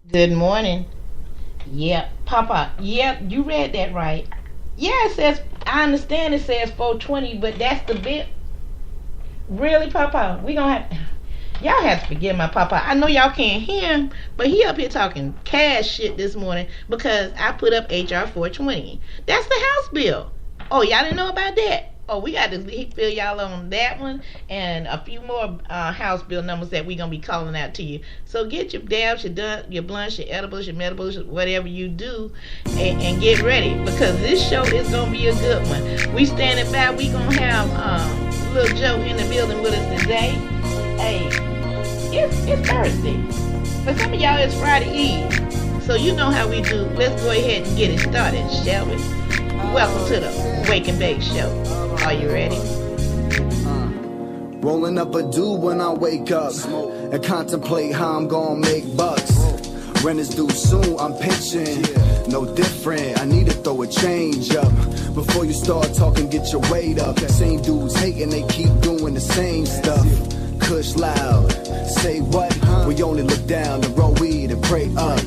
Good morning. Yep, Papa. Yep, you read that right. Yeah, it says. I understand it says 420, but that's the bit. Really, Papa? We gonna have. Y'all have to forgive my Papa. I know y'all can't hear him, but he up here talking cash shit this morning because I put up HR 420. That's the House bill. Oh, y'all didn't know about that? Oh, we got to fill y'all on that one and a few more House bill numbers that we gonna be calling out to you. So get your dabs, your blunts, your edibles, your medibles, whatever you do, and get ready because this show is gonna be a good one. We standing by. We gonna have Little Joe in the building with us today. Hey, it's Thursday. For some of y'all, it's Friday Eve. So you know how we do. Let's go ahead and get it started, shall we? Welcome to the Wake and Bake Show. Are you ready? Rolling up a do when I wake up and contemplate how I'm gonna make bucks. Rent is due soon, I'm pitching. No different, I need to throw a change up. Before you start talking, get your weight up. Same dudes hating, they keep doing the same stuff. Kush loud, say what? We only look down and roll weed and pray up.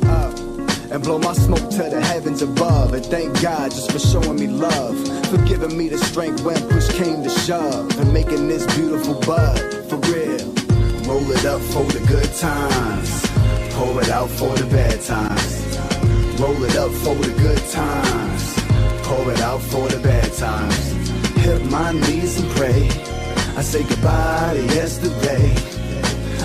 And blow my smoke to the heavens above. And thank God just for showing me love, for giving me the strength when push came to shove, and making this beautiful bud for real. Roll it up for the good times, pour it out for the bad times. Roll it up for the good times, pour it out for the bad times. Hit my knees and pray, I say goodbye to yesterday.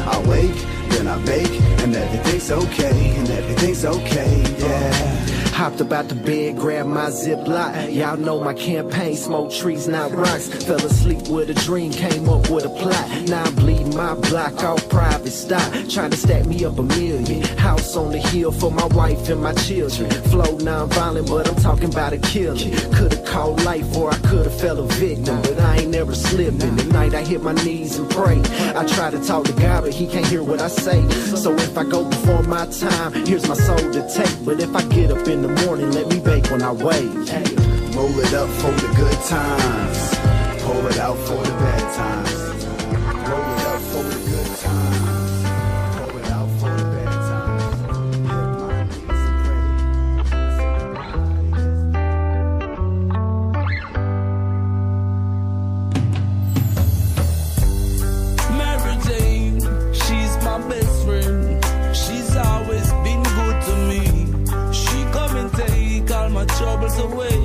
I wake, then I bake, and everything's okay, and everything's okay, yeah. Hopped up out the bed, grabbed my Ziploc. Y'all know my campaign, smoke trees, not rocks. Fell asleep with a dream, came up with a plot. Now I'm bleeding my block off private stock, trying to stack me up a million. House on the hill for my wife and my children. Flow non-violent, but I'm talking about a killing. Could've called life or I could've fell a victim, but I ain't never slipping. At night I hit my knees and pray. I try to talk to God, but he can't hear what I say. So if I go before my time, here's my soul to take. But if I get up in the morning, let me bake when I wake. Roll it up for the good times, pour it out for the bad times. Roll it up for the good times, pour it out for the bad times. Hit my knees and pray. Mary Jane, she's my best friend. She's always been good to me. She come and take all my troubles away.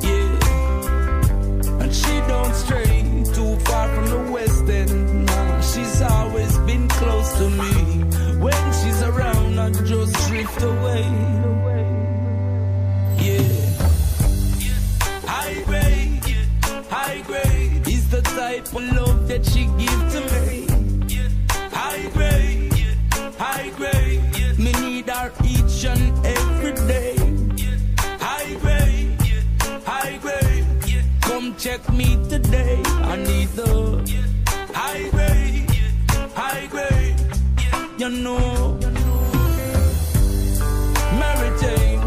Yeah. And she don't stray too far from the west end. Nah, she's always been close to me. When she's around, I just drift away. Yeah. High grade is the type of love that she gives to me. High grade, me need her each and every day. High grade, come check me today. I need the high grade, you know. Mary Jane,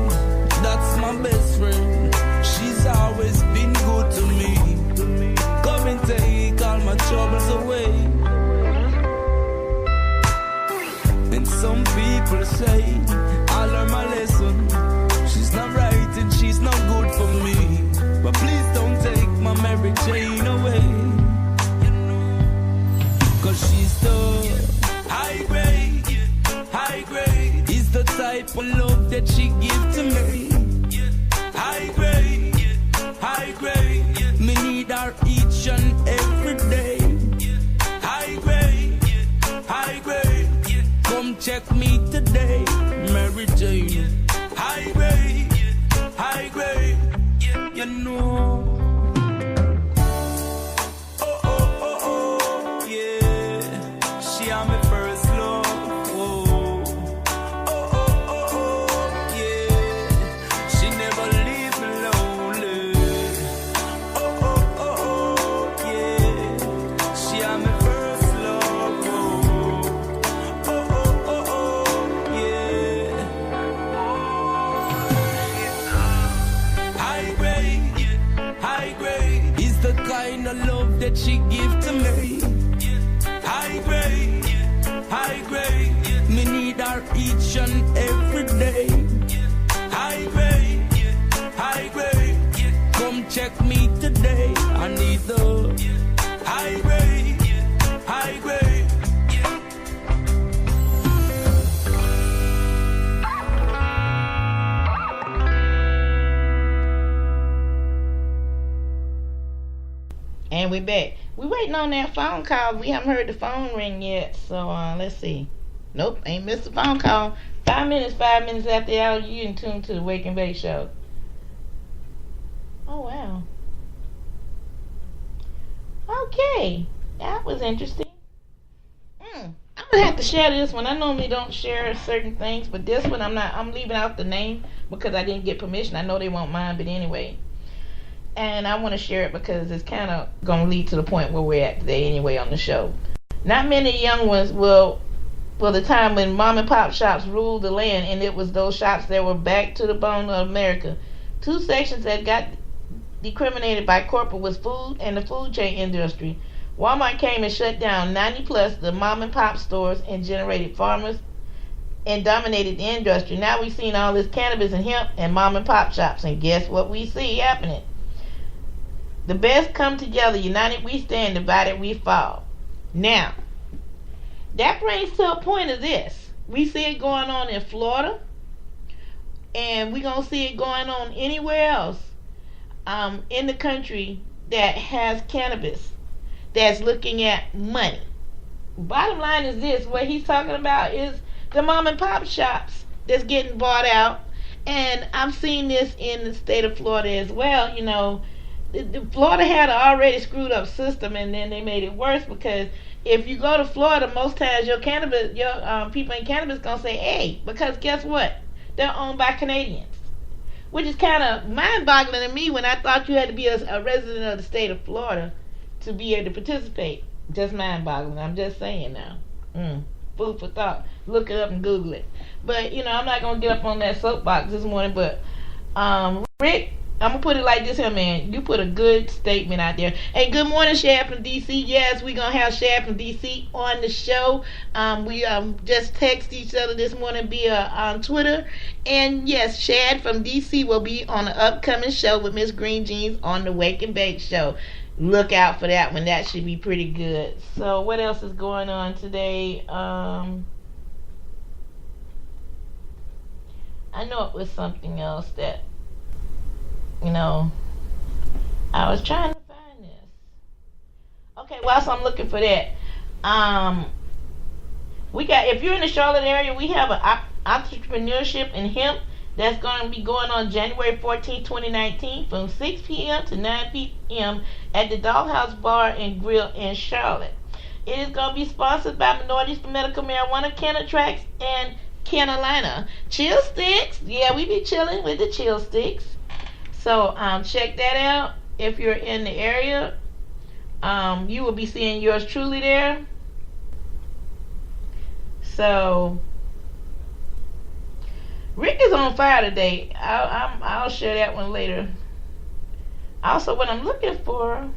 that's my best friend. She's always been good to me. Come and take all my troubles away. And some people say I learned my lesson. She's not right and she's not good for me. But please don't take my Mary Jane away. Cause she's the high grade is the type of love that she gives to me. High grade, me need her each and every day. High grade, come check me today, Mary Jane. High grade, you know. Oh, yeah. She am my first love. Oh, yeah. She never leave me lonely. Oh, yeah. She am my first love. Oh, yeah. each and every day. High grade, high grade. Come check me today. I need the high grade, high grade. And we back. We waiting on that phone call. We haven't heard the phone ring yet. So let's see. Nope, ain't missed a phone call. 5 minutes after the hour, you in tune to the Wake and Bake Show. Oh wow. Okay, that was interesting. I'm gonna have to share this one. I normally don't share certain things, but this one I'm leaving out the name because I didn't get permission. I know they won't mind, but anyway. And I want to share it because it's kind of going to lead to the point where we're at today anyway on the show. Not many young ones will the time when mom and pop shops ruled the land, and it was those shops that were back to the bone of America. Two sections that got decriminated by corporate was food and the food chain industry. Walmart came and shut down 90 plus the mom and pop stores and generated farmers and dominated the industry. Now we've seen all this cannabis and hemp and mom and pop shops, and guess what we see happening? The best come together. United we stand, divided we fall. Now, that brings to a point of this. We see it going on in Florida, and we're going to see it going on anywhere else in the country that has cannabis, that's looking at money. Bottom line is this. What he's talking about is the mom and pop shops that's getting bought out. And I've seen this in the state of Florida as well. You know, Florida had an already screwed up system, and then they made it worse because if you go to Florida, most times your people in cannabis gonna say, "Hey," because guess what? They're owned by Canadians, which is kind of mind-boggling to me when I thought you had to be a resident of the state of Florida to be able to participate. Just mind-boggling. I'm just saying now. Food for thought. Look it up and Google it. But you know, I'm not gonna get up on that soapbox this morning. But Rick, I'm going to put it like this here, man. You put a good statement out there. Hey, good morning, Shad from D.C. Yes, we're going to have Shad from D.C. on the show. We just text each other this morning via Twitter. And yes, Shad from D.C. will be on an upcoming show with Miss Green Jeans on the Wake and Bake Show. Look out for that one. That should be pretty good. So what else is going on today? I know it was something else that, you know, I was trying to find this. Okay, whilst I'm looking for that, we got, if you're in the Charlotte area, we have an entrepreneurship in hemp that's going to be going on January 14, 2019 from 6 p.m. to 9 p.m. at the Dollhouse Bar and Grill in Charlotte. It is going to be sponsored by Minorities for Medical Marijuana, Cannatrax, and Carolina. Chill Sticks. Yeah, we be chilling with the Chill Sticks. So check that out. If you're in the area, you will be seeing yours truly there. So Rick is on fire today. I'll share that one later. Also, what I'm looking for.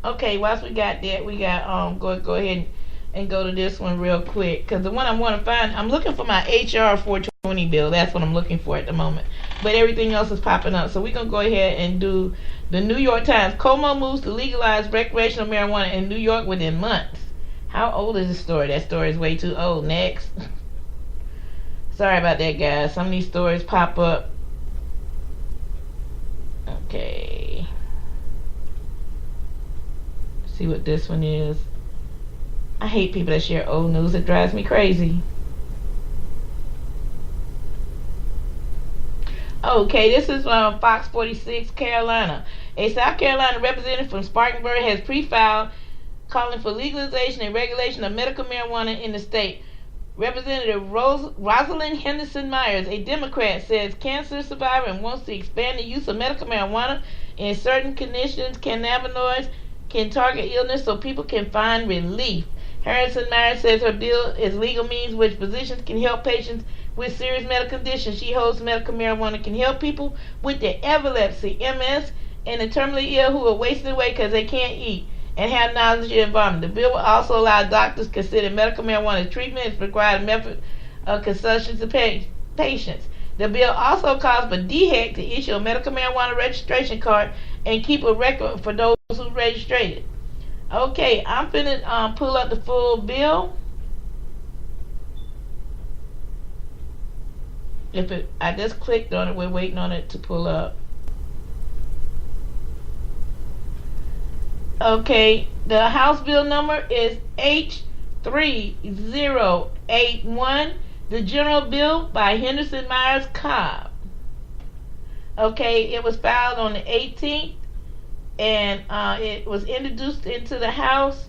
Okay, whilst we got that, we got go ahead and go to this one real quick, because the one I want to find, I'm looking for my HR 420 bill. That's what I'm looking for at the moment. But everything else is popping up. So we're going to go ahead and do the New York Times. Como moves to legalize recreational marijuana in New York within months. How old is this story? That story is way too old. Next. Sorry about that, guys. Some of these stories pop up. Okay. See what this one is. I hate people that share old news. It drives me crazy. Okay, this is Fox 46, Carolina. A South Carolina representative from Spartanburg has pre-filed calling for legalization and regulation of medical marijuana in the state. Representative Rosalind Henderson Myers, a Democrat, says cancer survivor and wants to expand the use of medical marijuana in certain conditions. Cannabinoids can target illness so people can find relief. Harrison Myers says her bill is legal means which physicians can help patients with serious medical conditions. She hopes medical marijuana can help people with their epilepsy, MS, and the terminally ill who are wasting away because they can't eat and have knowledge of the environment. The bill will also allow doctors to consider medical marijuana treatment as prescribed method consultations to patients. The bill also calls for DHEC to issue a medical marijuana registration card and keep a record for those who registered. Okay, I'm finna pull up the full bill. I just clicked on it, we're waiting on it to pull up. Okay, the House bill number is H3081. The general bill by Henderson Myers Cobb. Okay, it was filed on the 18th, and it was introduced into the House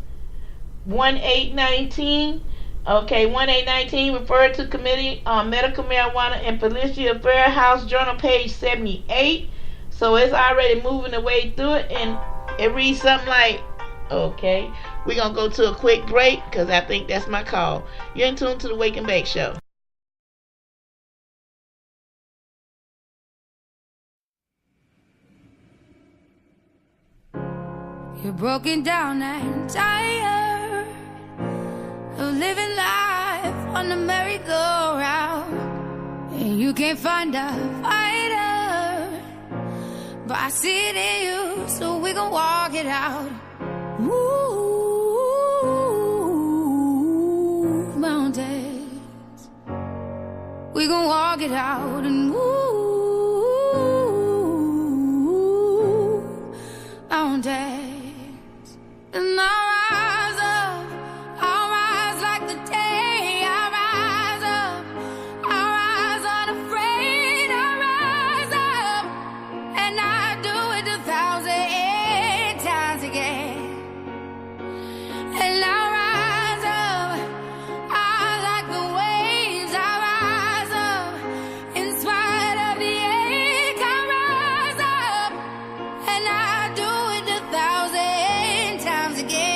1819. Okay, 1819 referred to Committee on Medical Marijuana and Policy Affairs, House Journal, page 78. So it's already moving the way through it, and it reads something like, okay, we're going to go to a quick break because I think that's my call. You're in tune to the Wake and Bake Show. You're broken down and tired of living life on the merry-go-round, and you can't find a fighter, but I see it in you, so we gon' walk it out. Move mountains, we gon' walk it out and move mountains. And I'll rise up, I'll rise like the day. I'll rise up, I'll rise unafraid. I'll rise up, and I'll do it 1,000 times again. And I'll rise up, I like the waves. I'll rise up, in spite of the ache. I'll rise up, and I'll do it 1,000 times again.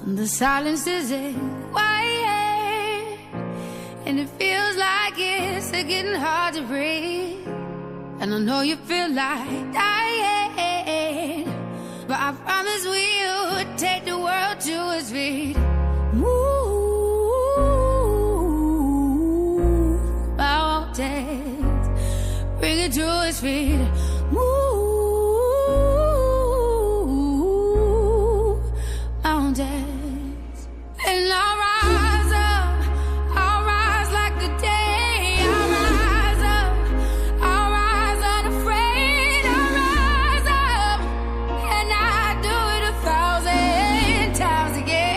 The silence isn't quiet, and it feels like it's getting hard to breathe. And I know you feel like dying, but I promise we'll take the world to its feet. Move mountains, bring it to its feet. Move mountains. And I'll rise up, I'll rise like the day. I'll rise up, I'll rise unafraid. I'll rise up, and I'll do it 1,000 times again.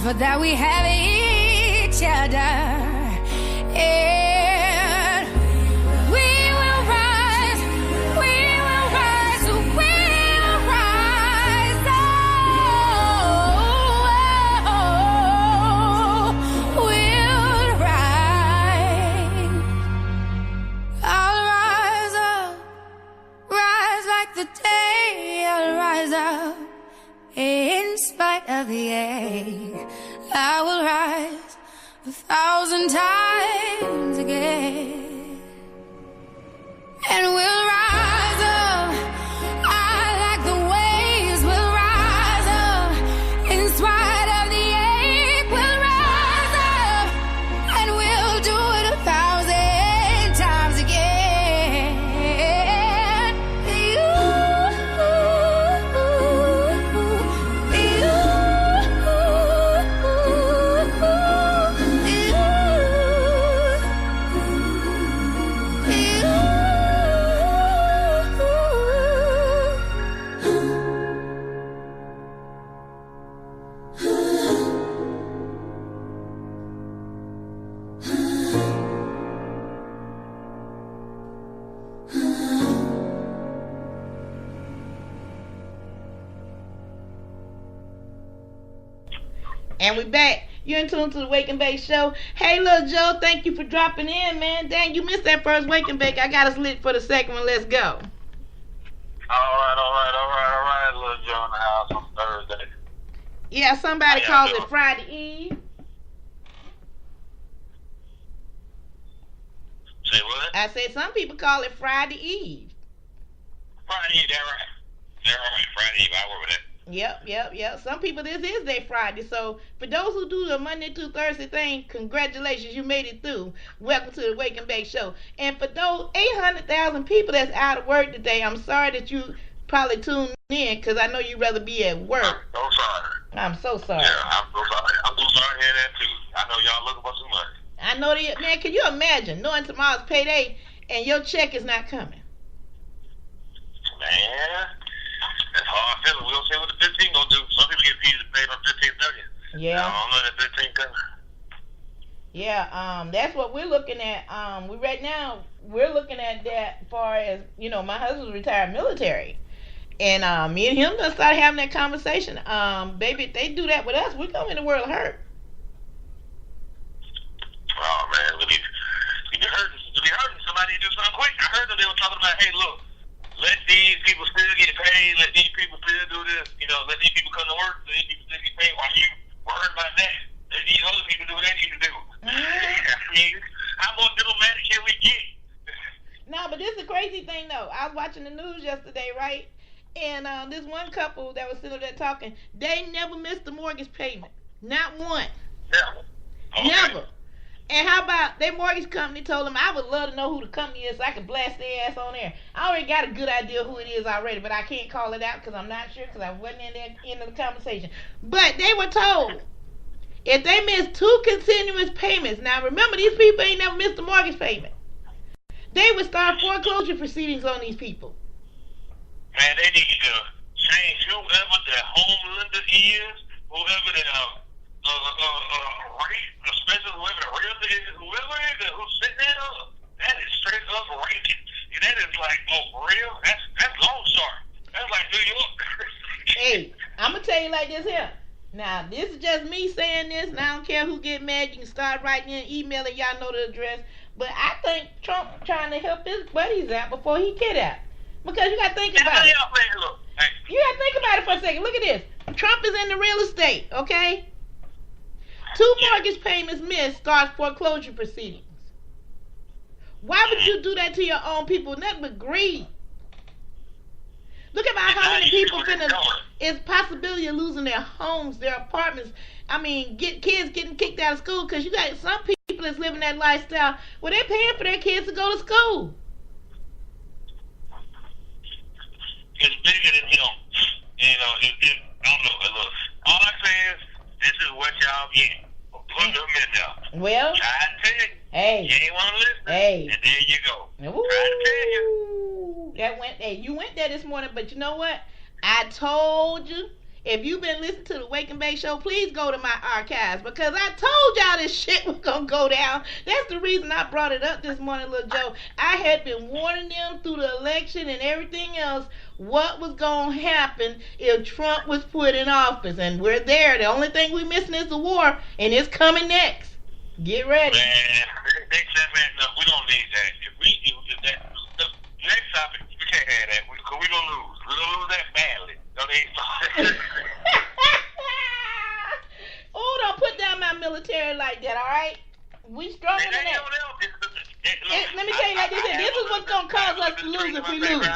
For that we have each other, and we will rise, we will rise, we will rise, we'll rise. I'll rise up, rise like the day. I'll rise up, in spite of the ache. I will rise 1,000 times again, and we'll rise up. I like the waves. We'll rise up, in spite of the ache. We'll rise up, and we'll do it 1,000 times again. And we back. You're in tune to the Wake and Bake Show. Hey, little Joe, thank you for dropping in, man. Dang, you missed that first Wake and Bake. I got us lit for the second one. Let's go. All right. Little Joe in the house on Thursday. Yeah, somebody calls it Friday Eve. Say what? I said some people call it Friday Eve. Friday Eve, that right. Friday Eve, I work with that. Yep. Some people, this is their Friday. So for those who do the Monday through Thursday thing, congratulations, you made it through. Welcome to the Wake and Bake Show. And for those 800,000 people that's out of work today, I'm sorry that you probably tuned in because I know you'd rather be at work. I'm so sorry. I'm so sorry. Yeah, I'm so sorry. I'm so sorry to hear that too. I know y'all looking for some money. I know that, man. Can you imagine knowing tomorrow's payday and your check is not coming? Man, that's hard feeling. We don't say what the 15 gonna do. Some people get paid on 15/30. Yeah. I don't know that 15 coming. Yeah, that's what we're looking at. We're looking at that far as, my husband's retired military. And me and him gonna start having that conversation. Baby, if they do that with us, we're going in the world hurt. Oh man, we be hurting. Somebody do something quick. I heard them, they were talking about, hey, look, let these people still get paid, let these people still do this, let these people come to work, let these people still get paid while you worried about that. Let these other people do what they need to do. I mean, how more diplomatic can we get? No, but this is the crazy thing though. I was watching the news yesterday, right? And this one couple that was sitting there talking, they never missed a mortgage payment. Not one. Never. Okay. Never. And how about their mortgage company told them, I would love to know who the company is so I could blast their ass on there. I already got a good idea who it is already, but I can't call it out because I'm not sure because I wasn't in that end of the conversation. But they were told if they missed 2 continuous payments, now remember these people ain't never missed a mortgage payment, they would start foreclosure proceedings on these people. Man, they need to change whoever the home lender is, whoever the especially whoever the realtor is, whoever it is who's sitting there, that is straight up racist. And that is like, for real? That's Lone Star. That's like New York. Hey, I'm gonna tell you like this here. Now, this is just me saying this, and I don't care who get mad. You can start writing in, emailing, y'all know the address. But I think Trump trying to help his buddies out before he get out. Because you gotta think about it. You gotta think about it for a second. Look at this. Trump is in the real estate, okay? 2 mortgage payments missed starts foreclosure proceedings. Why would you do that to your own people? Nothing but greed. Look about how many people is possibility of losing their homes, their apartments. I mean, kids getting kicked out of school because you got some people that's living that lifestyle where they're paying for their kids to go to school. It's bigger than him. I don't know. Look, all I say is, this is what y'all get. Put them in there. Well, try to tell you. Hey. You ain't want to listen. Hey. And there you go. Ooh, try to tell you. You went there this morning, but you know what? I told you. If you've been listening to the Wake and Bake Show, please go to my archives because I told y'all this shit was going to go down. That's the reason I brought it up this morning, little Joe. I had been warning them through the election and everything else what was going to happen if Trump was put in office. And we're there. The only thing we're missing is the war, and it's coming next. Get ready. Man, no, we don't need that. If that, the next topic, we can't have that because we're going to lose. We're going to lose that badly. Oh, don't put down my military like that, all right? We stronger than that. Let me tell you like this. This is what's going to cause us to lose if we lose.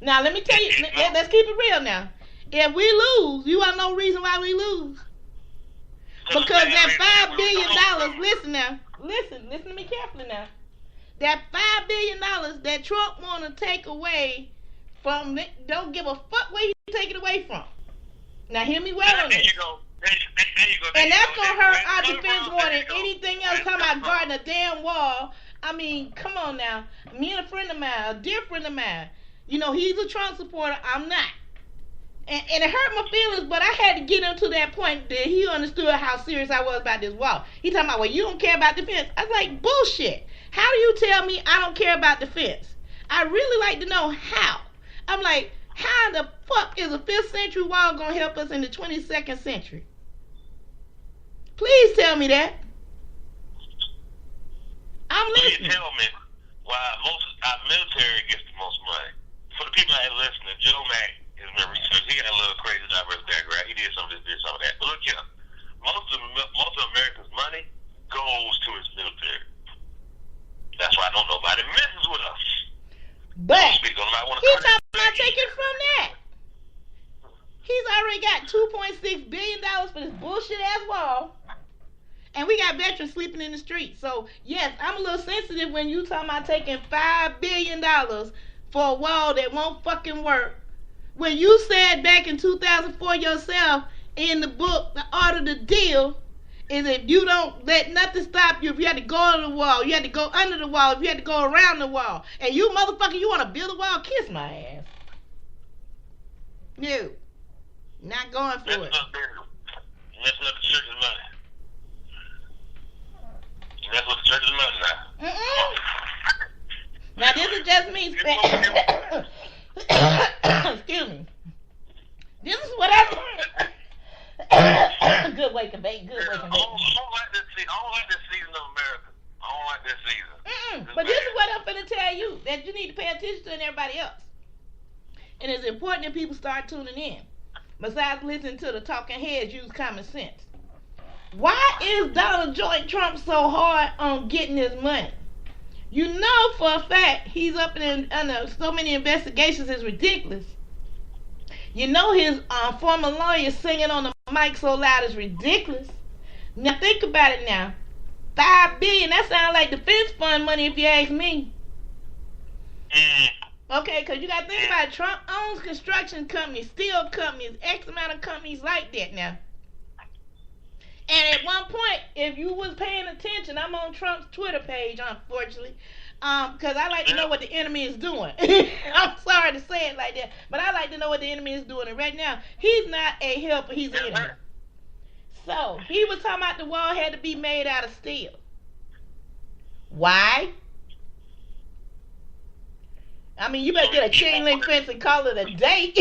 Now, let me tell you. Let's keep it real now. If we lose, you want to know the reason why we lose? Because that $5 billion, listen now. Listen to me carefully now. That $5 billion that Trump want to take away from, don't give a fuck where he take it away from. Now hear me well on this. There you go. And that's going to hurt our defense more than anything else. Talking about guarding a damn wall. I mean, come on now. Me and a friend of mine, a dear friend of mine, he's a Trump supporter. I'm not. And it hurt my feelings, but I had to get him to that point that he understood how serious I was about this wall. He talking about, well, you don't care about defense. I was like, bullshit. How do you tell me I don't care about defense? I really like to know how. I'm like, how the fuck is a 5th century wall going to help us in the 22nd century? Please tell me that. I'm Will you listening. tell me why most of our military gets the most money? For the people that are listening, Joe Mack is my research. He got a little crazy diverse background. He did some of this, did some of that. But look here, most of America's money goes to its military. That's why don't nobody messes with us. But Speak on I want he's to not taking from that. He's already got $2.6 billion for this bullshit ass wall. And we got veterans sleeping in the street. So, yes, I'm a little sensitive when you talking about taking $5 billion for a wall that won't fucking work. When you said back in 2004 yourself in the book, The Art of the Deal, is if you don't let nothing stop you, if you had to go on the wall, you had to go under the wall, if you had to go around the wall. And you motherfucker, you want to build a wall? Kiss my ass. No. Not going for it. That's not the church's money. That's what the church is money now. Now this is just me. Excuse me. This is what I. Good waking, baby. Good waking, baby. I don't like this season of America. I don't like this season. But this is what I'm finna tell you that you need to pay attention to and everybody else. And it's important that people start tuning in. Besides listening to the talking heads, use common sense. Why is Donald J. Trump so hard on getting his money? You know for a fact he's up in under so many investigations is ridiculous. You know his former lawyer singing on the mic so loud is ridiculous. Now think about it now. $5 billion, that sounds like defense fund money if you ask me. Okay, because you got to think about it. Trump owns construction companies, steel companies, X amount of companies like that now. And at one point, if you was paying attention, I'm on Trump's Twitter page, unfortunately, because I like to know what the enemy is doing. I'm sorry to say it like that, but I like to know what the enemy is doing. And right now, he's not a helper, he's an enemy. So, he was talking about the wall had to be made out of steel. Why? I mean, you better get a chain link fence and call it a day.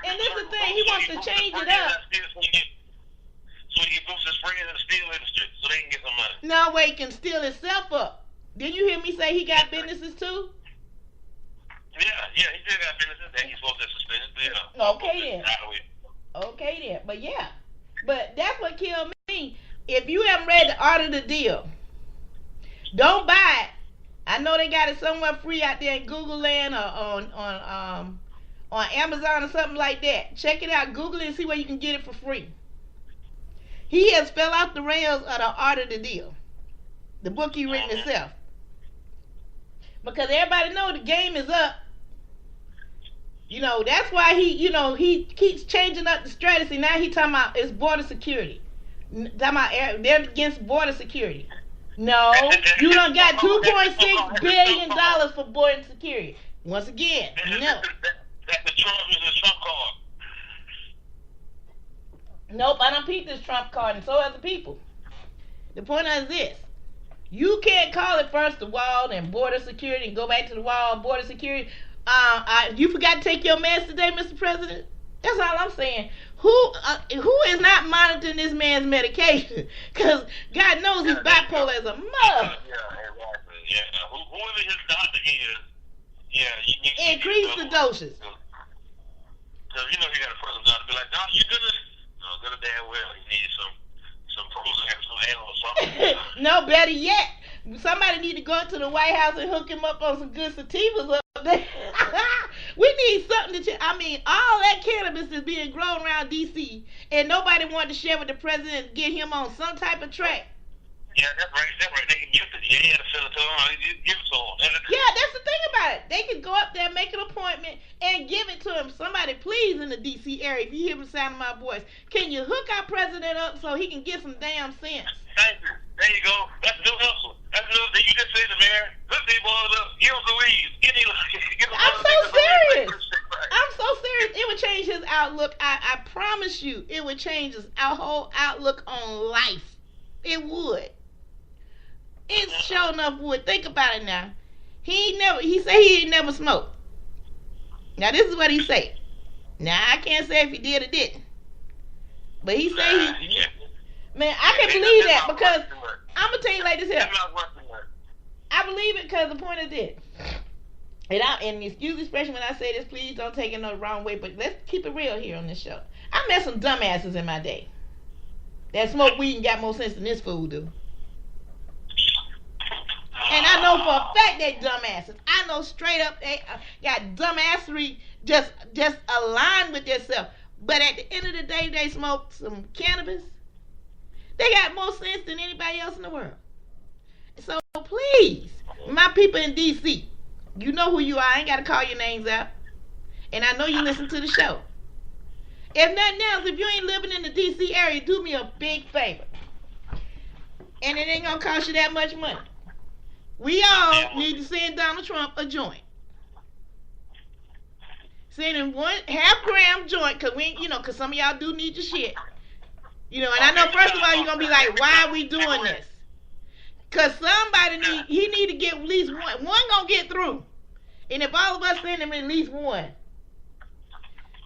And this is the thing, he wants to change it up. So he can boost his friends in the steel industry so they can get some money. No way, he can steal himself up. Didn't you hear me say he got businesses too? Yeah, he still got businesses that he's supposed to suspend. Yeah. Okay then. But yeah. But that's what killed me. If you haven't read The Art of the Deal, don't buy it. I know they got it somewhere free out there in Google Land or on Amazon or something like that. Check it out. Google it and see where you can get it for free. He has fell off the rails of The Art of the Deal. The book he written himself. Because everybody know the game is up. You know, that's why he keeps changing up the strategy. Now he talking about it's border security. Talking about they're against border security. No, you done got $2.6 billion for border security. Once again, no. That's the Trump card. Nope, I don't peep this Trump card, and so other people. The point is this. You can't call it first the wall, then border security, and go back to the wall, border security. You forgot to take your meds today, Mr. President? That's all I'm saying. Who is not monitoring this man's medication? Because God knows he's bipolar as a mother. Yeah, exactly. Yeah, whoever his doctor is, you need to increase the doses. Because you know you got a person doctor be like, "Doc, you good?" No, good or damn well. You need some Prozac, some Advil or something. No, better yet, somebody need to go to the White House and hook him up on some good sativas up there. We need something to all that cannabis is being grown around D.C. and nobody wanted to share with the president and get him on some type of track. Yeah, that's right. They can gift it. You ain't got to sell it to them. Give it to them. Yeah, that's the thing about it. They can go up there, make an appointment, and give it to him. Somebody, please, in the D.C. area, if you hear the sound of my voice, can you hook our president up so he can get some damn sense? Thank you. There you go. That's a new hustle. You just said the mayor. Hook these boys up. Give them some weed. I'm so serious. I'm so serious. It would change his outlook. I promise you, it would change our whole outlook on life. It would. It sure enough would. Think about it now. He said he ain't never smoked. Now this is what he said. Now I can't say if he did or didn't. But he said he. Yeah. Man, I can believe that because I'm gonna tell you like this here. I believe it because the point is this. And excuse the expression when I say this, please don't take it the wrong way, but let's keep it real here on this show. I met some dumbasses in my day that smoke weed and got more sense than this fool do. And I know for a fact they dumbasses. I know straight up they got dumbassery just aligned with themselves. But at the end of the day, they smoke some cannabis. They got more sense than anybody else in the world. So please, my people in D.C., you know who you are. I ain't got to call your names out. And I know you listen to the show. If nothing else, if you ain't living in the D.C. area, do me a big favor. And it ain't going to cost you that much money. We all need to send Donald Trump a joint. Send him 1/2 gram joint, because some of y'all do need your shit. And I know first of all you're going to be like, why are we doing this? Because he need to get at least one. One going to get through. And if all of us send him at least one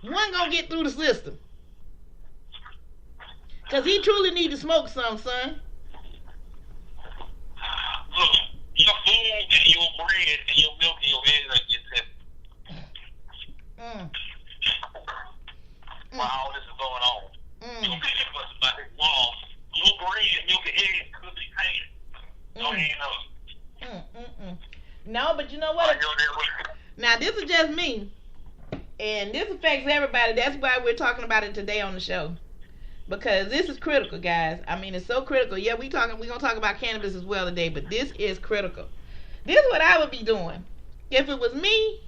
going to get through the system. Because he truly need to smoke some, son. Look, your food and your bread and your milk and your eggs are getting tested. While all this is going on. You don't get that much about this wall. Your bread, milk, and eggs could be tainted. Don't even know. No, but you know what? Now, this is just me. And this affects everybody. That's why we're talking about it today on the show. Because this is critical, guys. I mean, it's so critical. Yeah, we're going to talk about cannabis as well today, but this is critical. This is what I would be doing. If it was me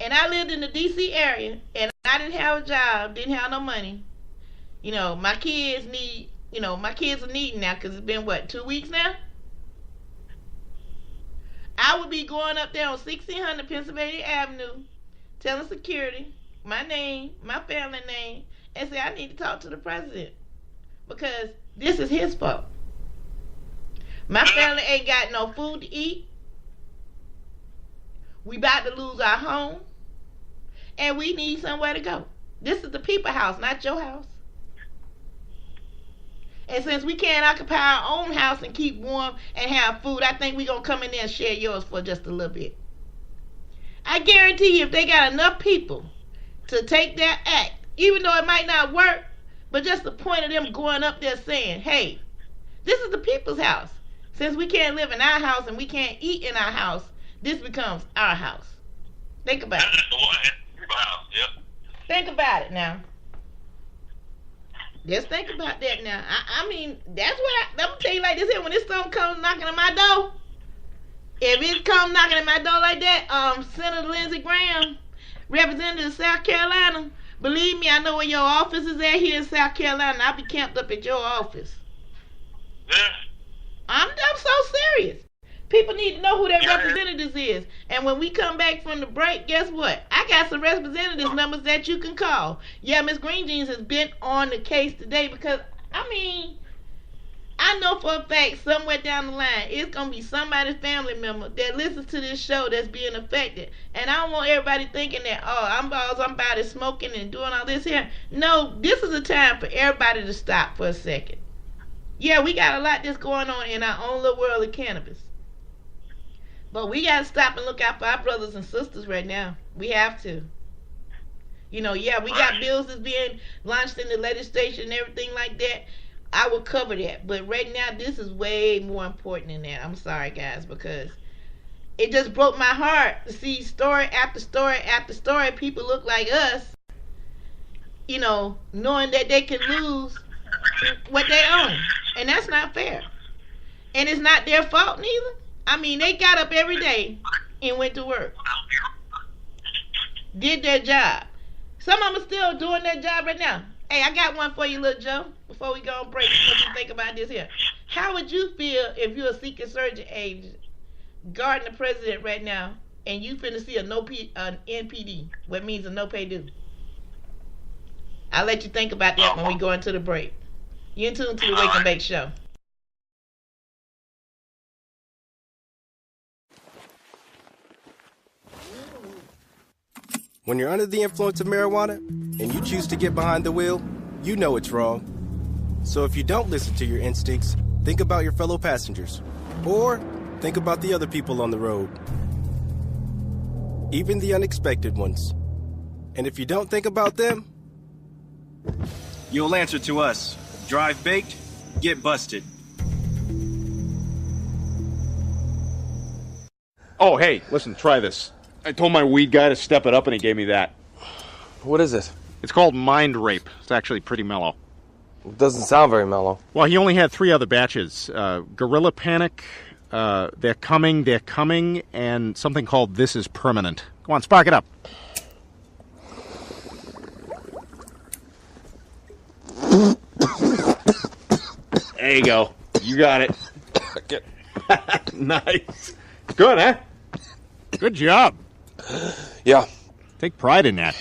and I lived in the D.C. area and I didn't have a job, didn't have no money, my kids are needing now because it's been, 2 weeks now? I would be going up there on 1600 Pennsylvania Avenue, telling security my name, my family name, and say I need to talk to the president because this is his fault. My family ain't got no food to eat. We about to lose our home, and we need somewhere to go. This is the people house, not your house. And since we can't occupy our own house and keep warm and have food, I think we're going to come in there and share yours for just a little bit. I guarantee you if they got enough people to take that act, even though it might not work, but just the point of them going up there saying, hey, this is the people's house. Since we can't live in our house and we can't eat in our house, this becomes our house. Think about it. Think about it now. Just think about that now. I mean, that's what I'm going to tell you like this here. When this stuff comes knocking at my door, if it comes knocking at my door like that, Senator Lindsey Graham, Representative of South Carolina, believe me, I know where your office is at here in South Carolina. I'll be camped up at your office. Yeah. I'm so serious. People need to know who their representatives is. And when we come back from the break, guess what? I got some representatives numbers that you can call. Yeah, Miss Green Jeans has been on the case today because, I know for a fact somewhere down the line it's going to be somebody's family member that listens to this show that's being affected. And I don't want everybody thinking that, I'm about it smoking and doing all this here. No, this is a time for everybody to stop for a second. Yeah, we got a lot that's going on in our own little world of cannabis. But we got to stop and look out for our brothers and sisters right now. We have to. We got bills that's being launched in the legislation and everything like that. I will cover that. But right now, this is way more important than that. I'm sorry, guys, because it just broke my heart to see story after story after story. People look like us, knowing that they can lose what they own. And that's not fair. And it's not their fault neither. They got up every day and went to work. Did their job. Some of them are still doing their job right now. Hey, I got one for you, little Joe, before we go on break. What you think about this here? How would you feel if you're a Secret Service agent guarding the president right now and you finna see an NPD, what means a no pay due? I'll let you think about that when we go into the break. You're in tune to the Wake and Bake Show. When you're under the influence of marijuana and you choose to get behind the wheel, you know it's wrong. So if you don't listen to your instincts, think about your fellow passengers. Or think about the other people on the road. Even the unexpected ones. And if you don't think about them, you'll answer to us. Drive baked, get busted. Oh, hey, listen, try this. I told my weed guy to step it up, and he gave me that. What is it? It's called Mind Rape. It's actually pretty mellow. It doesn't sound very mellow. Well, he only had 3 other batches. Gorilla Panic, They're Coming, and something called This Is Permanent. Go on, spark it up. There you go. You got it. Nice. Good, huh? Good job. Yeah. Take pride in that.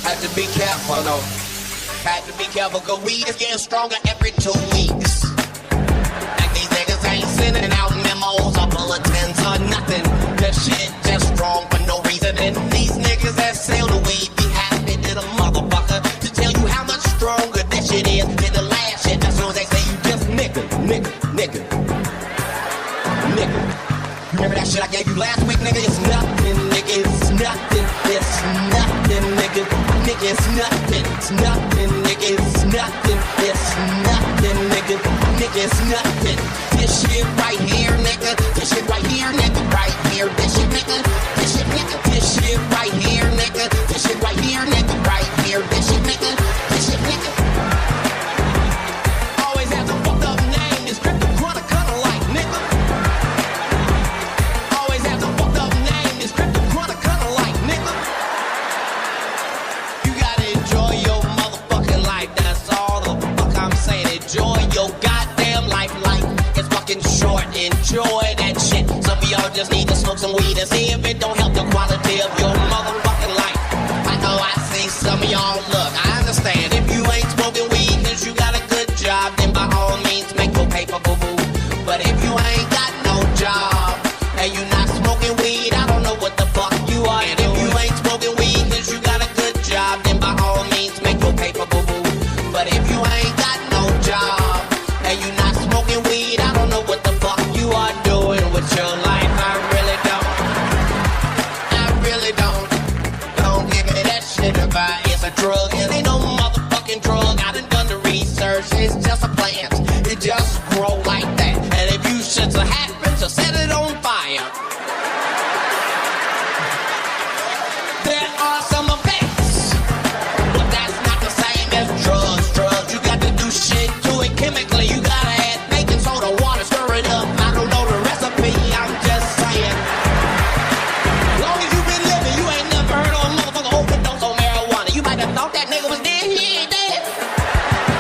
Had to be careful, though. Had to be careful, cause weed is getting stronger every 2 weeks. Like these niggas ain't sending out memos or bulletins or nothing. That shit just strong for no reason. And these niggas that sell the weed be happy to the motherfucker to tell you how much stronger that shit is than the last shit. As soon as they say you just nigga. You remember that shit I gave you last week, nigga? It's nothing, nigga. It's nothing. It's nothing, nigga. Nigga, it's nothing. It's nothing, nigga. It's nothing. It's nothing, nigga. Nigga, it's nothing. This shit right here, nigga. This shit right here, nigga. Right here. This shit, nigga. This shit, nigga. This shit right here, nigga. This shit right here, nigga. Right here. This shit, nigga. This shit, nigga. Always have to fuck up name. This crypto quarter color like, nigga. Always have to fuck up name. This crypto quarter color like, nigga. You gotta enjoy your motherfucking life. That's all the fuck I'm saying. Enjoy your goddamn life. Life is fucking short. Enjoy that shit. Some of y'all just need to smoke some weed and see if it don't help the quality of your motherfucking life. I know I see some of y'all look. I understand if you ain't smoking weed cause you got a good job, then by all means make your paper boo-boo. But if you ain't got no job and you not smoking weed, I don't know what the fuck you are. And if you ain't smoking weed cause you got a good job, then by all means make your paper boo-boo. But if you ain't got no job and you not smoking weed, I don't know what the fuck you are doing with your life. I really don't. Don't give me that shit about it's a drug. It ain't no motherfucking drug. I done the research. It's just a plant. It just grow like that. And if you should happen to set it on fire, there are some effects. But that's not the same as drugs. Drugs, you got to do shit to it chemically. You gotta add baking soda, water, stir it up. I don't know the recipe. I'm just saying. Long as you been living, you ain't never heard of a motherfucker overdose on marijuana. You might have thought that nigga was dead. He ain't dead.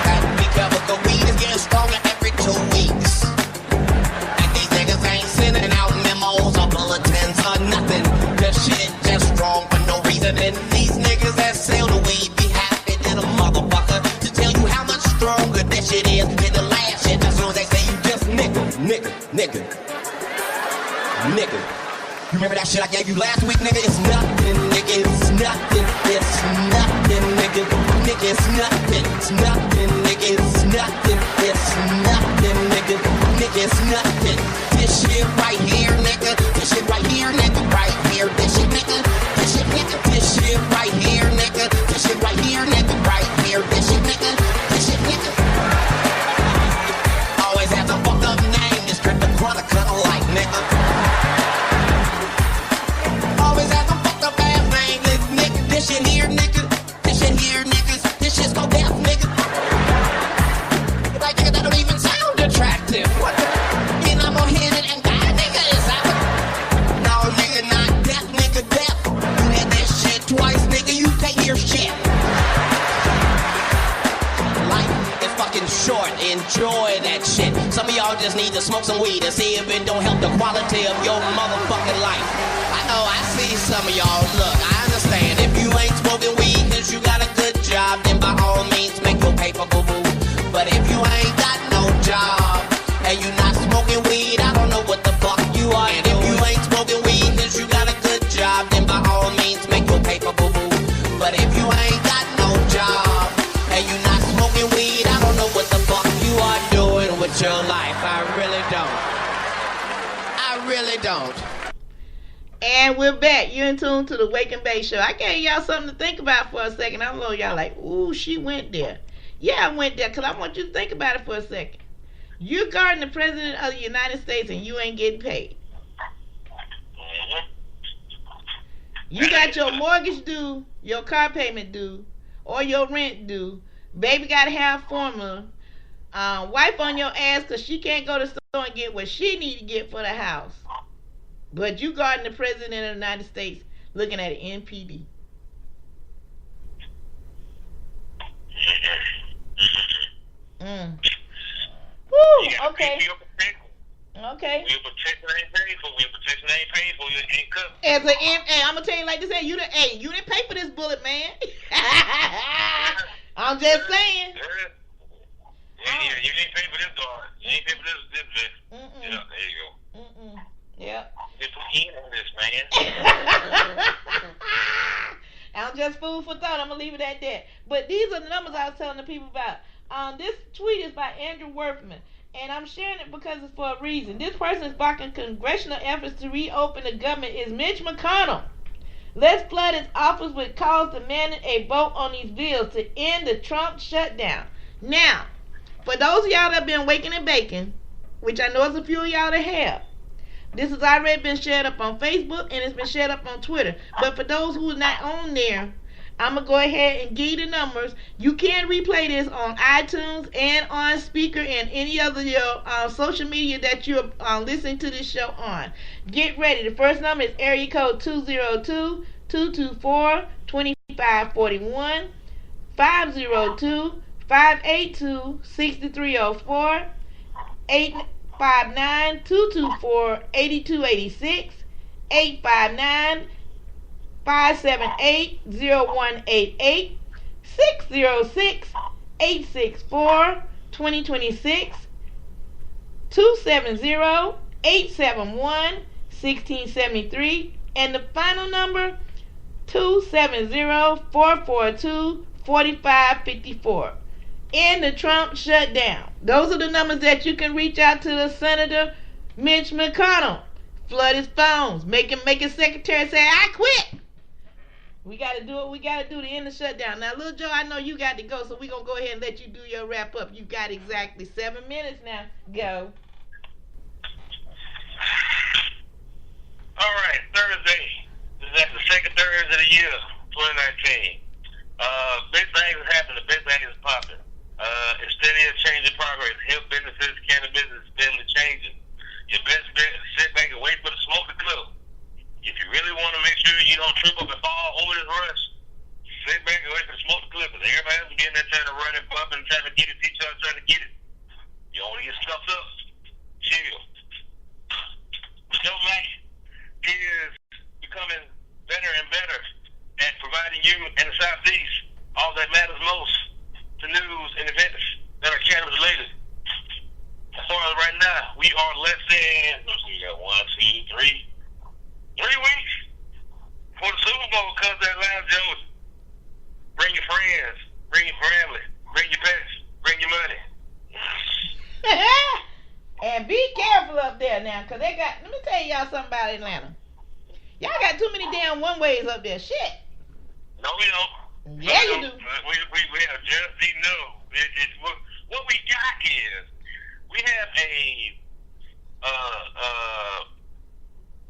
Got to be careful, cause weed is getting stronger every 2 weeks. And these niggas ain't sending out memos or bulletins or nothing. That shit just strong for no reason. And these niggas that sell the weed be happy to the motherfucker to tell you how much stronger that shit is than the last shit. As soon as they say you just nigga. You remember that shit I gave you last week, nigga? It's nothing, nigga. It's nothing. It's nothing, nigga. Nigga, it's nothing. It's nothing, nigga. It's nothing. It's nothing, nigga. Nigga, it's nothing. This shit right here, nigga. This shit right here, nigga. Right here. This shit, nigga. This shit, nigga. This shit right here, nigga. This shit right here, nigga. Right here. This shit, nigga. This shit, nigga. Always have to fuck up name. This crypto quarter color like, nigga. Always have to fuck up ass name, nigga. This shit here, nigga. This shit here, niggas. This shit's go death, nigga. Like, nigga, that don't even sound attractive. What the? And I'm gonna hit it and die, nigga. Is that what? No, nigga, not death, nigga, death. You had that shit twice, nigga. You can't hear shit. Life is fucking short. Enjoy that shit. Some of y'all just need to smoke some weed and see if it don't help the quality of your motherfucking life. I know I see some of y'all look. I understand if you ain't smoking weed cause you got a good job, then by all means make your paper boo-boo. But if you ain't got no job and you not smoking weed, I don't know what the fuck you are. And if you ain't smoking weed cause you got a good job, then by all means make your paper boo-boo. about your life. I really don't. I really don't. And we're back. You're in tune to the Wake and Bake Show. I gave y'all something to think about for a second. I know y'all like, ooh, she went there. Yeah, I went there because I want you to think about it for a second. You're guarding the President of the United States and you ain't getting paid. You got your mortgage due, your car payment due, or your rent due. Baby got to have formula. Wife on your ass because she can't go to the store and get what she need to get for the house. But you guarding the President of the United States looking at an NPD. Woo, okay. Okay. When your protection ain't paid for, you ain't covered. As an I'm gonna tell you like this, you didn't pay for this bullet, man. I'm just saying. Yeah, you didn't pay for this guard. You ain't pay for this vest. Yeah, there you go. Yep. They put in on this, man. I'm just food for thought. I'm gonna leave it at that. But these are the numbers I was telling the people about. This tweet is by Andrew Worthman, and I'm sharing it because it's for a reason. This person is blocking congressional efforts to reopen the government is Mitch McConnell. Let's flood his office with calls demanding a vote on these bills to end the Trump shutdown. Now, for those of y'all that have been waking and baking, which I know is a few of y'all that have, this has already been shared up on Facebook and it's been shared up on Twitter. But for those who are not on there, I'm going to go ahead and give you the numbers. You can replay this on iTunes and on Speaker and any other social media that you're listening to this show on. Get ready. The first number is area code 202-224-2541, 502-582-6304, 859-224-8286, 859-578-0188, 606-864-2026, 270-871-1673, and the final number 270-442-4554. In the Trump shutdown. Those are the numbers that you can reach out to the Senator Mitch McConnell. Flood his phones. Make his secretary say, I quit. We got to do what we got to do to end the shutdown. Now, Lil Joe, I know you got to go, so we're going to go ahead and let you do your wrap up. You got exactly 7 minutes now. Go. All right, Thursday. This is the second Thursday of the year, 2019. Big things is happening. Big things is popping. It's steady a change in progress. Health businesses, cannabis business is steadily changing. Your best bet is sit back and wait for the smoke to clear. If you really want to make sure you don't trip up and fall over this rush, sit back and wait for the smoke to clear. Because everybody else will be in there trying to run and bump and trying to get it, each other trying to get it. You don't want to get stuffed up. Chill. Joe Mack is becoming better and better at providing you in the Southeast all that matters most, the news and events that are cannabis related. As far as right now, we are less than, we got 3 weeks for the Super Bowl comes to Atlanta, Georgia. Bring your friends, bring your family, bring your pets, bring your money. And be careful up there now, because they got, let me tell y'all something about Atlanta. Y'all got too many damn one-ways up there. Shit. No, we don't. Yeah, you do. We have just enough. What we got is, we have a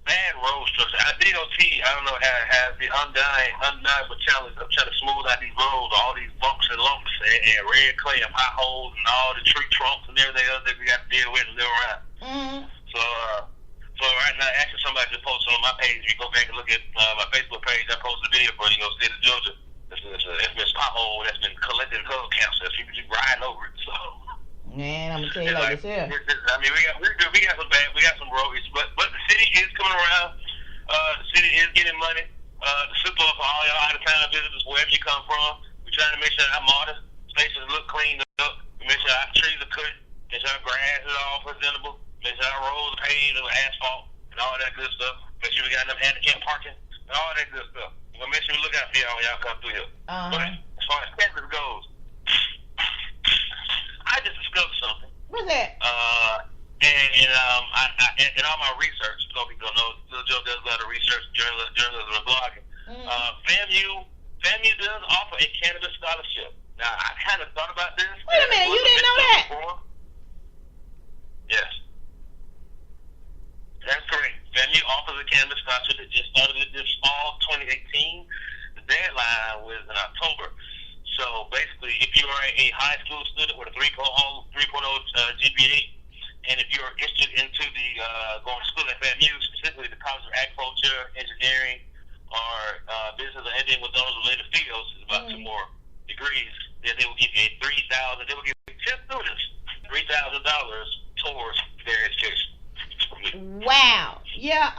bad road structure. Our DOT, I don't know how it has the undeniable challenge of trying to smooth out these roads, all these bumps and lumps and red clay and potholes and all the tree trunks and everything else that we got to deal with and live around. Mm-hmm. So right now, actually, somebody just posted on my page. If you go back and look at my Facebook page, I posted a video for state of Georgia. It's been a pothole that's been collecting hub cancer. People just riding over it. So. Man, I'm gonna tell you like this here. I mean, we got some roads, but the city is coming around. The city is getting money. The super for all y'all out of town visitors, wherever you come from. We're trying to make sure our modern stations look cleaned up. We make sure our trees are cut. Make sure our grass is all presentable. Make sure our roads are paved with asphalt and all that good stuff. Make sure we got enough handicap parking and all that good stuff. We're gonna make sure we look out for y'all when y'all come through here. But as far as cannabis goes, I just discovered something. What Where's that? In all my research, so people don't know, Lil Joe does a lot of research, journalism, and blogging. FAMU does offer a cannabis scholarship. Now, I kind of thought about this. Wait a minute, you didn't know that? Before. Yes. That's correct. FAMU offers a cannabis scholarship that just started this fall, 2018. The deadline was in October. So basically, if you are a high school student with a 3.0 GPA, and if you're interested into the going to school at FAMU, specifically the College of Agriculture, Engineering, or business or anything with those related fields, is about 2 more degrees, then they will give you they will give 10 students $3,000 towards their education. Wow. Yeah,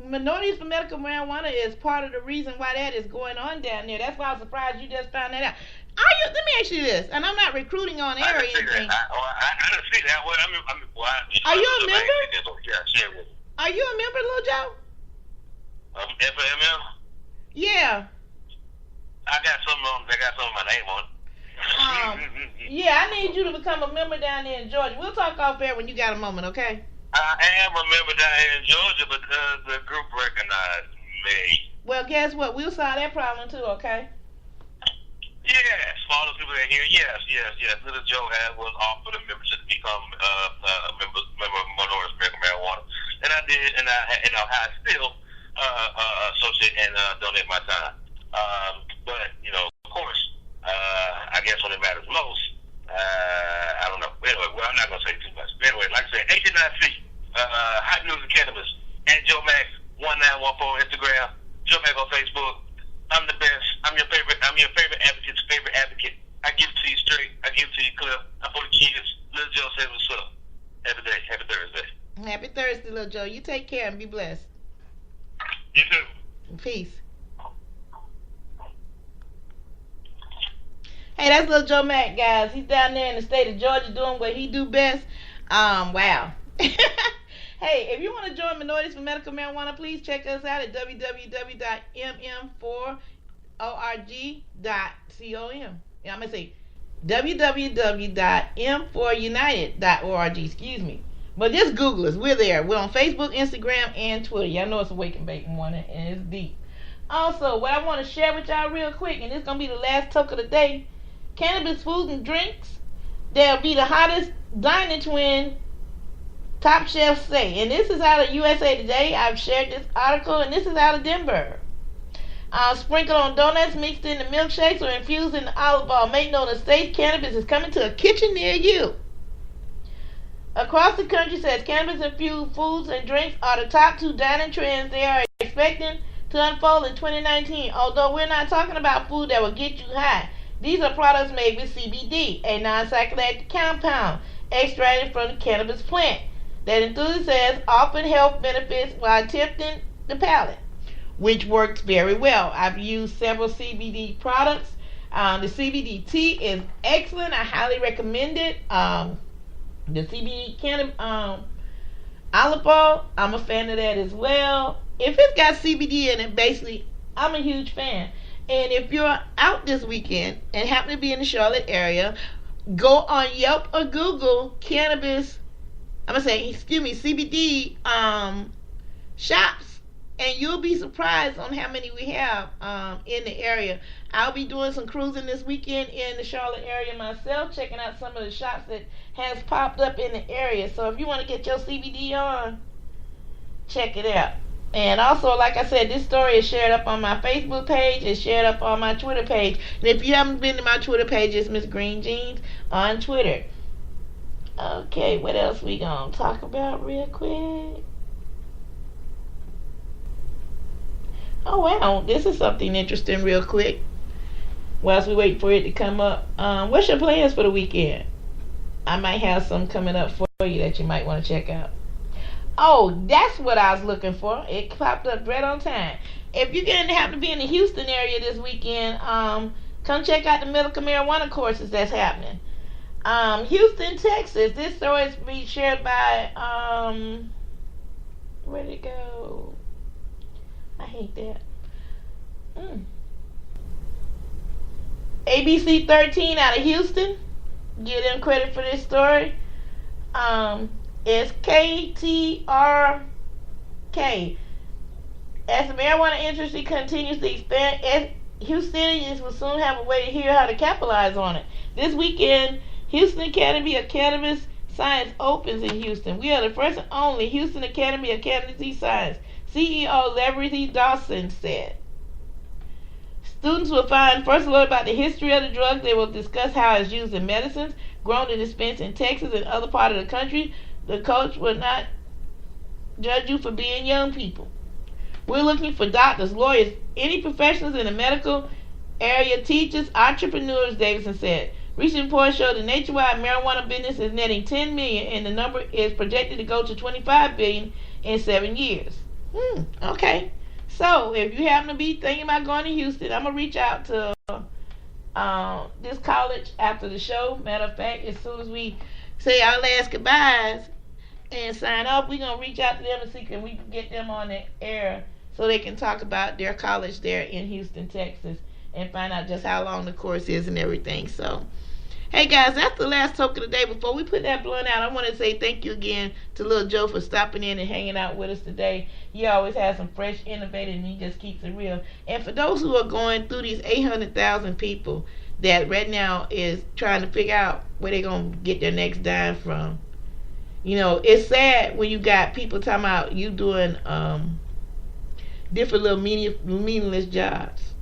Minorities for Medical Marijuana is part of the reason why that is going on down there. That's why I was surprised you just found that out. Let me ask you this, and I'm not recruiting on air or anything. I didn't see that. Are you a member? Are you a member, Lil Joe? FML? Yeah. I got some of my name on it. Yeah, I need you to become a member down there in Georgia. We'll talk off air when you got a moment, okay? I am a member down here in Georgia because the group recognized me. Well, guess what? We'll solve that problem too, okay? Yes, for all the people that hear, yes. Little Joe was offered a membership to become a member of Minorities for Medical Marijuana, and I did, and I still associate and donate my time. But of course, I guess when it matters most, I don't know. Anyway, I'm not gonna say too much. But anyway, like I said, H9C, Hot News and Cannabis, and Joe Max 1914 Instagram, Joe Max on Facebook. I'm the best. I'm your favorite advocate's favorite advocate. I give it to you straight. I give it to you clear. I'm for the kids. Little Joe says what's up. Happy day. Happy Thursday. Happy Thursday, Little Joe. You take care and be blessed. You too. Peace. Hey, that's Little Joe Mack, guys. He's down there in the state of Georgia doing what he do best. Wow. Hey, if you want to join Minorities for Medical Marijuana, please check us out at www.mm4org.com. Yeah, I'm going to say www.m4united.org. Excuse me. But just Google us. We're there. We're on Facebook, Instagram, and Twitter. Y'all know it's a Wake and Bake morning, and it's deep. Also, what I want to share with y'all real quick, and this is going to be the last talk of the day, cannabis food and drinks, they'll be the hottest dining twin top chefs say. And this is out of USA Today. I've shared this article, and this is out of Denver. Sprinkled on donuts, mixed into milkshakes, or infused in olive oil. Make no mistake, cannabis is coming to a kitchen near you. Across the country, says cannabis-infused foods and drinks are the top 2 dining trends they are expecting to unfold in 2019. Although we're not talking about food that will get you high, these are products made with CBD, a non-psychoactive compound extracted from the cannabis plant that enthusiasts often health benefits while tempting the palate, which works very well. I've used several CBD products. The CBD tea is excellent. I highly recommend it. The CBD olive oil, I'm a fan of that as well. If it's got CBD in it, basically, I'm a huge fan. And if you're out this weekend and happen to be in the Charlotte area, go on Yelp or Google cannabis, CBD shops, and you'll be surprised on how many we have in the area. I'll be doing some cruising this weekend in the Charlotte area myself, checking out some of the shops that has popped up in the area. So if you want to get your CBD on, check it out. And also, like I said, this story is shared up on my Facebook page. It's shared up on my Twitter page. And if you haven't been to my Twitter page, it's Miss Green Jeans on Twitter. Okay, what else we gonna talk about real quick? Oh wow, this is something interesting real quick. Whilst we wait for it to come up, what's your plans for the weekend? I might have some coming up for you that you might want to check out. Oh, that's what I was looking for. It popped up right on time. If you're going to happen to be in the Houston area this weekend, come check out the medical marijuana courses that's happening. Houston, Texas. This story is being shared by, where'd it go? I hate that. ABC 13 out of Houston. Give them credit for this story. It's KTRK. As the marijuana industry continues to expand, Houstonians will soon have a way to hear how to capitalize on it. This weekend, Houston Academy of Cannabis Science opens in Houston. We are the first and only Houston Academy of Cannabis Science, CEO Larry Dawson said. Students will find first learn about the history of the drug. They will discuss how it's used in medicines, grown and dispensed in Texas and other parts of the country. The coach will not judge you for being young people. We're looking for doctors, lawyers, any professionals in the medical area, teachers, entrepreneurs, Davidson said. Recent reports show the nationwide marijuana business is netting $10 million, and the number is projected to go to $25 billion in 7 years. Okay. So, if you happen to be thinking about going to Houston, I'm going to reach out to this college after the show. Matter of fact, as soon as we say our last goodbyes and sign up, we're going to reach out to them and see if we can get them on the air so they can talk about their college there in Houston, Texas, and find out just how long the course is and everything. So, hey guys, that's the last talk of the day. Before we put that blunt out, I want to say thank you again to Lil Joe for stopping in and hanging out with us today. He always has some fresh, innovative, and he just keeps it real. And for those who are going through these 800,000 people that right now is trying to figure out where they're going to get their next dime from, you know, it's sad when you got people talking about you doing different little meaningless jobs.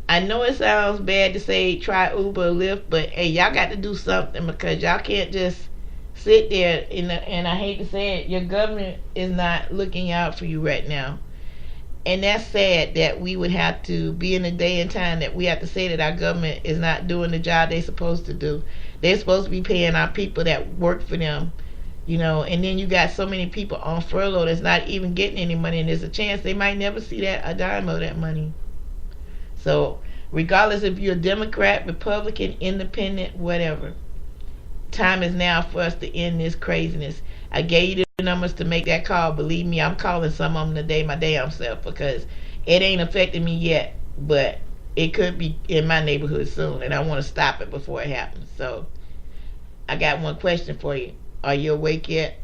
I know it sounds bad to say try Uber or Lyft, but hey, y'all got to do something because y'all can't just sit there and I hate to say it, your government is not looking out for you right now. And that's sad that we would have to be in a day and time that we have to say that our government is not doing the job they're supposed to do. They're supposed to be paying our people that work for them, you know, and then you got so many people on furlough that's not even getting any money, and there's a chance they might never see that a dime of that money. So regardless if you're a Democrat, Republican, Independent, whatever, time is now for us to end this craziness. I gave you the numbers to make that call. Believe me, I'm calling some of them today my damn self because it ain't affecting me yet, but it could be in my neighborhood soon, and I want to stop it before it happens. So I got one question for you. Are you awake yet?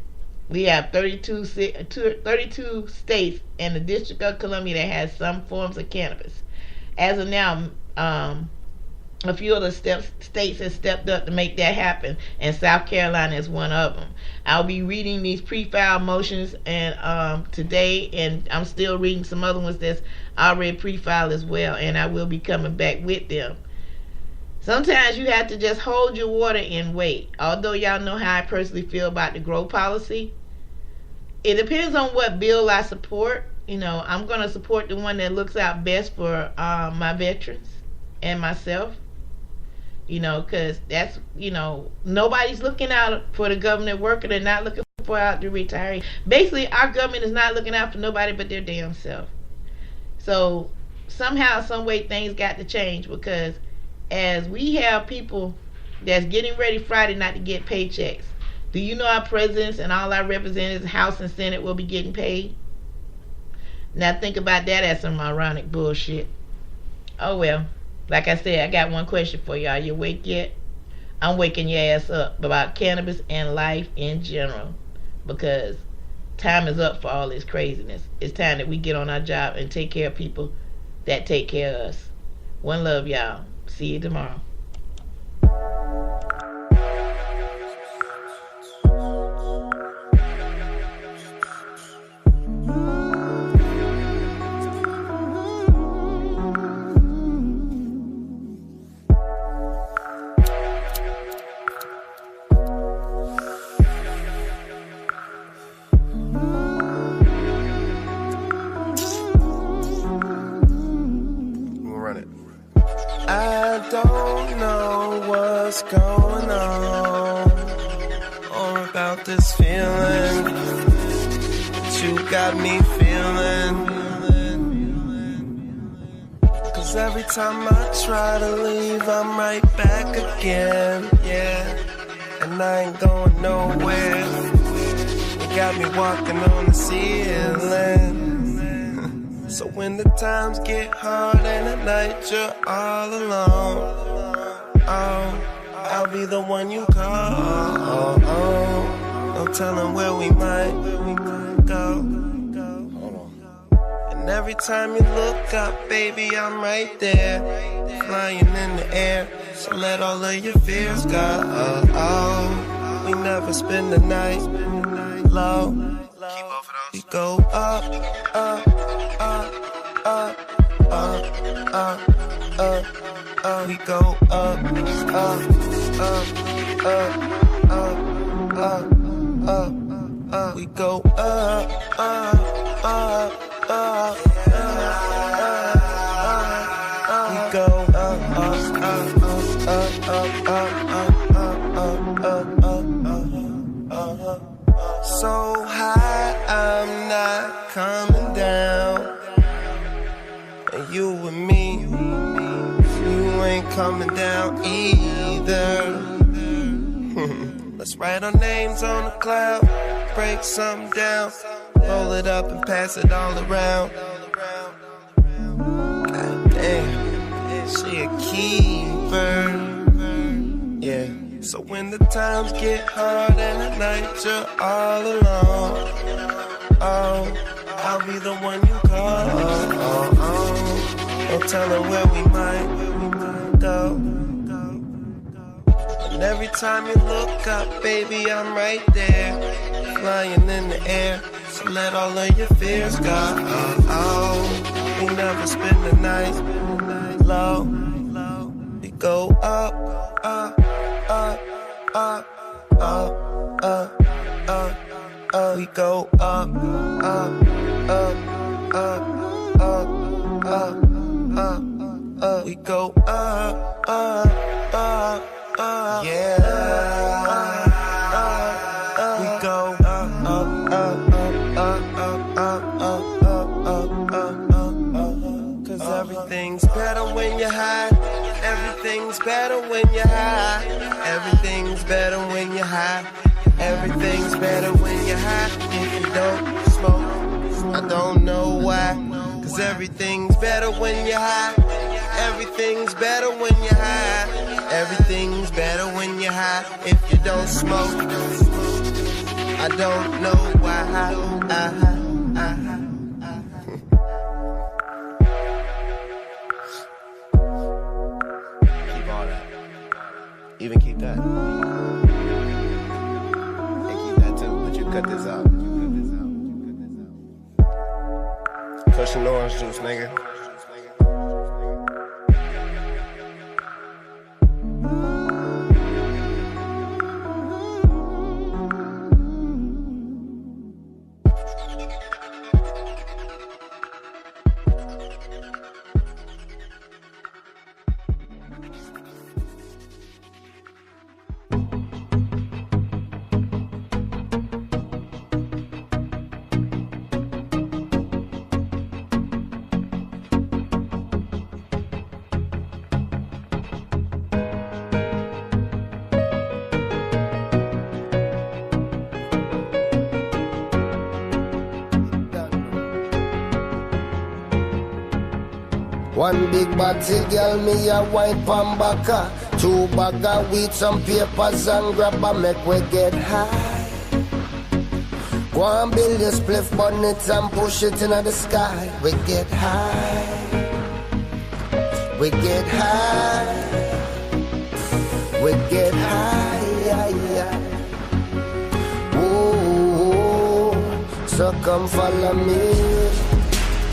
We have 32 states and the District of Columbia that has some forms of cannabis. As of now, a few of the states have stepped up to make that happen, and South Carolina is one of them. I'll be reading these pre-filed motions and today, and I'm still reading some other ones that's already pre-filed as well, and I will be coming back with them. Sometimes you have to just hold your water and wait. Although y'all know how I personally feel about the grow policy, it depends on what bill I support. You know, I'm going to support the one that looks out best for my veterans and myself. You know, because that's, you know, nobody's looking out for the government worker. They're not looking for out the retiree. Basically, our government is not looking out for nobody but their damn self. So somehow, some way, things got to change because as we have people that's getting ready Friday night to get paychecks, do you know our presidents and all our representatives, House and Senate, will be getting paid? Now think about that as some ironic bullshit. Oh well, like I said, I got one question for you. Are you awake yet? I'm waking your ass up about cannabis and life in general because time is up for all this craziness. It's time that we get on our job and take care of people that take care of us. One love, y'all. See you tomorrow. I don't know what's going on or about this feeling that you got me feeling. 'Cause every time I try to leave, I'm right back again, yeah. And I ain't going nowhere. You got me walking on the ceiling. So when the times get hard and at night you're all alone, oh, I'll be the one you call. No telling where we might go. And every time you look up, baby, I'm right there, flying in the air. So let all of your fears go. We never spend the night low. We go up, up, up, up, up, up, up. We go up, up, up, up, up, up, up, up. We go up, up, up, up, up, up. We go up, up, up, up, up, up, up, up. So high, I'm not coming down. And you and me, you ain't coming down either. Let's write our names on the cloud, break something down, roll it up and pass it all around. God damn, she a keeper. Yeah. So when the times get hard and at night you're all alone, oh, I'll be the one you call. No telling where we might go. And every time you look up, baby, I'm right there, flying in the air. So let all of your fears go. We never spend the night low. We go up, up, up, up, up, up, up, up. We go up, up, up, up, up, up, up, up. We go up, up, up, up, yeah. We go up, up, up, up, up, up, up, up, up, up, up. 'Cause everything's better when you're high. Everything's better when you're high. Everything's better when you're high. Everything's better when you're high. If you don't smoke, I don't know why. 'Cause everything's better when you're high. Everything's better when you're high. Everything's better when you're high. If you don't smoke, I don't know why. Even keep that. And keep that too, but you cut this out. Cushion orange juice, nigga. One big body girl, me a wipe and baka. 2 bag of weed, some papers and grab a make we get high. Go and build your spliff bonnet and push it into the sky. We get high. We get high. We get high. Ooh, so come follow me.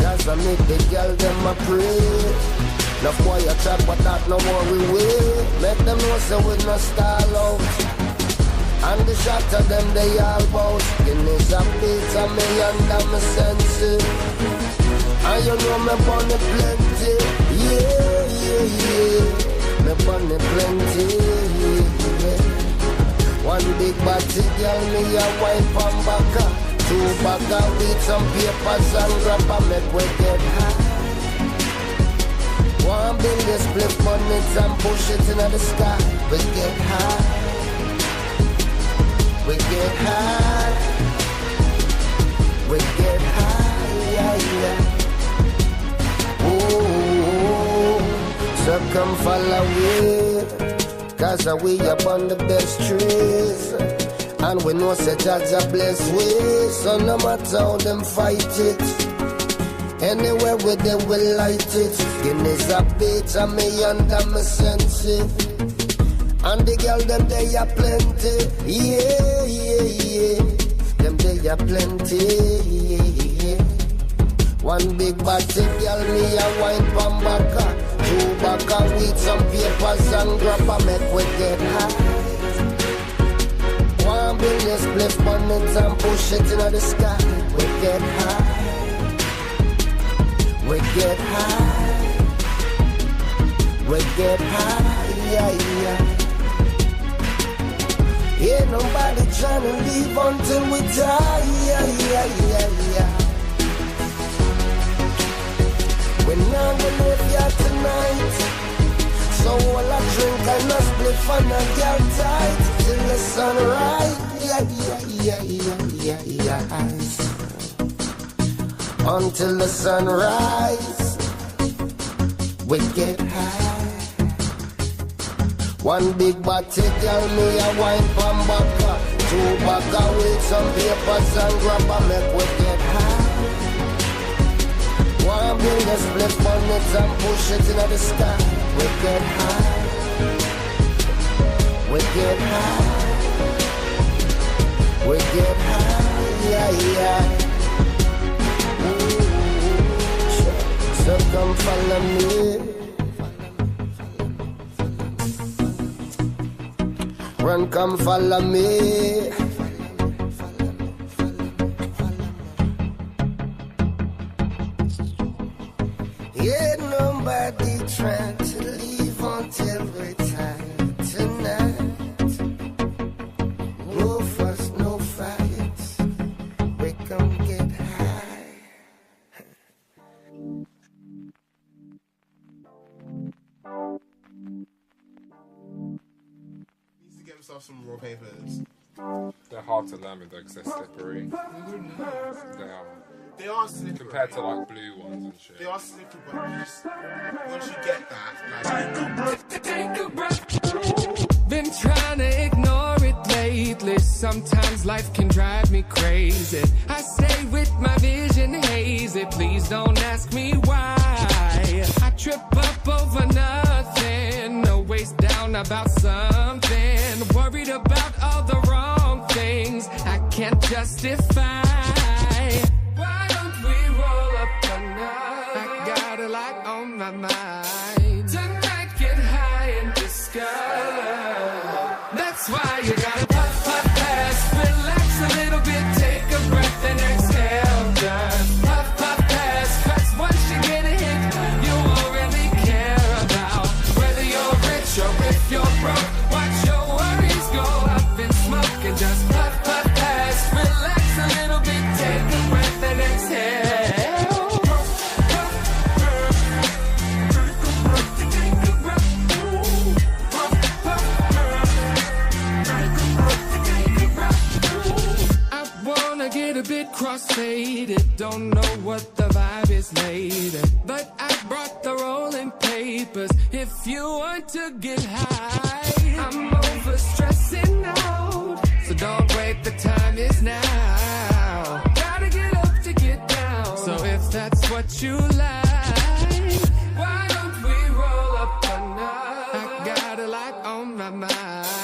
Cause I make the girl them a pray. No boy a chat but that no worry way. Make them know so we no stall out. And the shot of them they all bout. Guinness a beat a million damn senses. And you know me bunny plenty. Yeah, yeah, yeah. Me bunny plenty. Yeah. One big body girl me a wipe and baka. 2 bag of weed, some papers and grab a make we get high. One build this split bonnets and push it into the sky. We get high. We get high. We get high. Ooh, so come follow me. Cause we up on the best trees. And we know say Judge a blessed way. So no matter how them fight it, anywhere with them we light it. Guinea's a bitch and me under my senses. And the girl them they are plenty. Yeah, yeah, yeah. Them they are plenty. Yeah. One big body girl me a wine from backa. 2 backa with some papers and grab a make we get high. One bring your split on it and push it into the sky. We get high. We get high. We get high. Yeah, yeah. Ain't nobody tryna leave until we die. Yeah, yeah, yeah, yeah. We're not gonna live here tonight. So all I drink and a split and a girl tight till the sunrise. Yeah, yeah, yeah, yeah, yeah, yeah. Until the sunrise, we get high. One big body girl me a wine from backa. 2 backa with some papers and grab a make we get high. One bring the split on it and push it into the sky. We get high. We get high. We get high. Yeah, yeah. Ooh. So come follow me. Run, come follow me. Ain't nobody trying to leave until we time tonight. No fuss, no fights. We come get high. Needs to get himself some raw papers. They're hard to learn with though because they're slippery. They are. They are slippery. Compared to like blue ones and shit. They are slippery, but once you get that, like... Take a breath. Been trying to ignore it lately. Sometimes life can drive me crazy. I stay with my vision hazy. Please don't ask me why. I trip up over nothing. Always down about something. Worried about all the wrong things I can't justify. Why don't we roll up another? I got a lot on my mind. Tonight get high and discover. That's why you gotta puff, puff, pass. Relax a little bit, take a breath and exhale. Just puff, puff, pass. Cause once you get a hit, you won't really care about whether you're rich or if you're broke. Watch your worries go up in smoke and just puff, puff, pass. Relax a little bit, take a breath and exhale. Get a bit cross-faded, don't know what the vibe is later, but I brought the rolling papers if you want to get high. I'm over stressing out, so don't wait, the time is now. Gotta get up to get down, so if that's what you like, why don't we roll up another? I got a lot on my mind.